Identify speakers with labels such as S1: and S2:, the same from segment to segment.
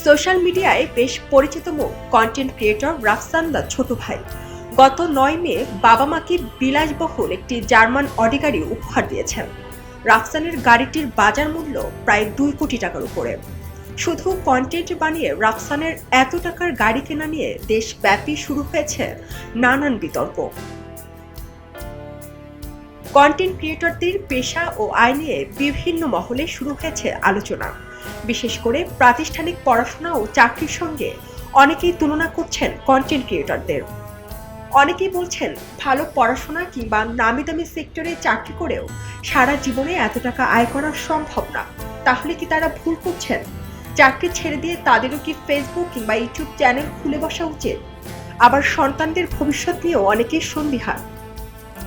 S1: Social মিডিয়ায় বেশ পরিচিত মুখ কন্টেন্ট ক্রিয়েটর রাফসান ছোট ভাই গত ৯ মে বাবা মাকে বিলাসবহুল একটি জার্মান অডি গাড়ি উপহার দিয়েছেন। রাফসানের গাড়িটির বাজার মূল্য প্রায় ২ কোটি টাকার উপরে। শুধু কন্টেন্ট বানিয়ে রাফসানের এত টাকার গাড়ি কেনা নিয়ে দেশব্যাপী শুরু হয়েছে নানান বিতর্ক। কন্টেন্ট ক্রিয়েটরদের পেশা ও আয় নিয়ে বিভিন্ন মহলে শুরু হয়েছে আলোচনা। বিশেষ করে প্রাতিষ্ঠানিক পড়াশোনা ও চাকরির সঙ্গে অনেকেই তুলনা করছেন কন্টেন্ট ক্রিয়েটরদের। অনেকেই বলছেন ভালো পড়াশোনা কিংবা নামি দামি সেক্টরে চাকরি করেও সারা জীবনে এত টাকা আয় করা সম্ভব না। তাহলে কি তারা ভুল করছেন? চাকরি ছেড়ে দিয়ে তাদেরও কি ফেসবুক কিংবা ইউটিউব চ্যানেল খুলে বসা উচিত? আবার সন্তানদের ভবিষ্যৎ নিয়েও অনেকেই সন্দিহান।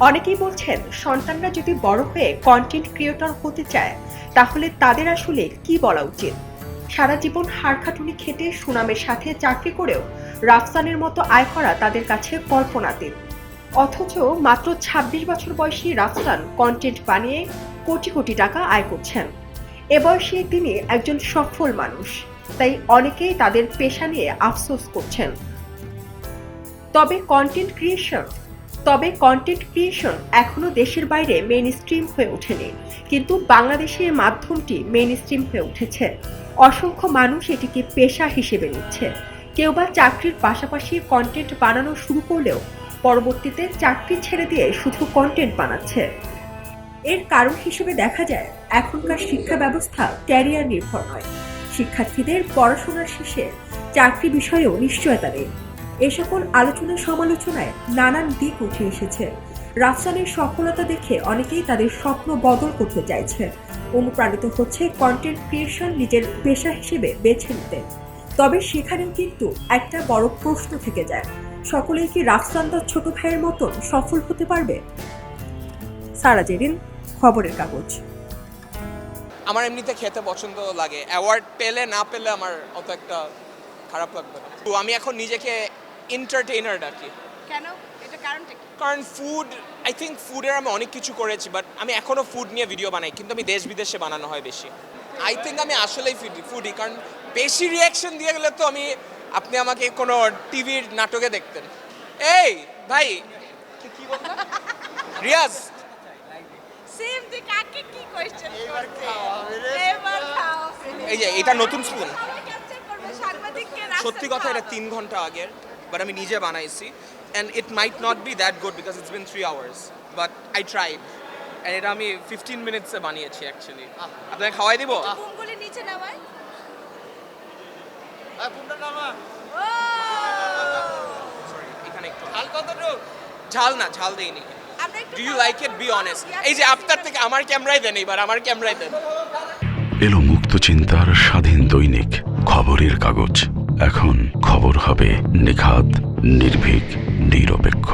S1: অনেকেই বলছেন সন্তানরা যদি বড় হয়ে কন্টেন্ট ক্রিয়েটর হতে চায় তাহলে তাদের আসলে কি বলা উচিত? সারা জীবন হাড়খাটুনি খেটে সুনামের সাথে চাকরি করেও রাফসানের মতো আয় করা তাদের কাছে কল্পনাতীত। অথচ মাত্র ২৬ বছর বয়সী রাফসান কন্টেন্ট বানিয়ে কোটি কোটি টাকা আয় করছেন। এ বয়সে তিনি একজন সফল মানুষ, তাই অনেকেই তাদের পেশা নিয়ে আফসোস করছেন। তবে কন্টেন্ট ক্রিয়েশন এখনো দেশের বাইরে মেইন স্ট্রিম হয়ে ওঠেনি, কিন্তু বাংলাদেশের মাধ্যমটি মেইন স্ট্রিম হয়ে উঠেছে। অসংখ্য মানুষ এটিকে পেশা হিসেবে নিচ্ছে। কেউ বা চাকরির পাশাপাশি কন্টেন্ট বানানো শুরু করলেও পরবর্তীতে চাকরি ছেড়ে দিয়ে শুধু কন্টেন্ট বানাচ্ছে। এর কারণ হিসেবে দেখা যায় এখনকার শিক্ষা ব্যবস্থা ক্যারিয়ার নির্ভর নয়। শিক্ষার্থীদের পড়াশোনার শেষে চাকরি বিষয়েও নিশ্চয়তা নেই। এ সকল আলোচনা সমালোচনায় নানান দিক উঠে এসেছে। রাফসানের সফলতা দেখে অনেকেই তাদের স্বপ্ন বদল করতে চাইছে, অনুপ্রাণিত হচ্ছে কন্টেন্ট ক্রিয়েশন নিজের পেশা হিসেবে বেছে নিতে। তবে সেখানেও কিন্তু একটা বড় প্রশ্ন থেকে যায়, সকলেই কি রাফসান ছোট ভাইয়ের মতন সফল হতে পারবে? সারা জেরিন, খবরের কাগজ।
S2: আমার এমনিতে খেতে পছন্দ লাগে, অ্যাওয়ার্ড পেলে না পেলে আমার অত একটা খারাপ লাগবে না। তো আমি এখন নিজেকে এন্টারটেইনার ডাকি।
S3: কেন? এটা কারণটা কি?
S2: কারণ আই থিঙ্ক ফুডের আমি অনেক কিছু করেছি, বাট আমি এখনও ফুড নিয়ে ভিডিও বানাই, কিন্তু আমি দেশ বিদেশে বানানো হয় বেশি। আই থিঙ্ক আমি আসলেই ফুডি, কারণ বেশি রিয়াকশন দিয়ে গেলে তো আপনি আমাকে কোনো টিভির নাটকে দেখতেন। এই ভাই কি বলতো রিয়াজ
S3: সেম দি কাকে কি কোশ্চেন করতে? এবার খাও।
S2: এই যে এটা নতুন স্পুন,
S3: ক্যাপচার করবে সাংবাদিককে।
S2: সত্যি কথা এটা 3 ঘন্টা আগের, বাট আমি নিজে বানাইছি। And it might not be that good because it's been 3 hours, but I tried. And এটা আমি 15 minutes এ বানিয়েছি অ্যাকচুয়ালি। আপনাকে খাওয়াই দিব?
S3: বুমগুলি নিচে নামাই।
S2: বুমটা নামা।
S3: ও
S2: সরি, এখানে একটু ঝাল কতটুকু? ঝাল না, ঝাল দেইনি। Do you like it? Be honest. এই যে আপনার থেকে আমার ক্যামেরায় দেন, এবার আমার ক্যামেরায় দেন।
S4: এলো মুক্ত চিন্তার স্বাধীন দৈনিক খবরের কাগজ। এখন খবর হবে নিখাত, নির্ভীক, নিরপেক্ষ।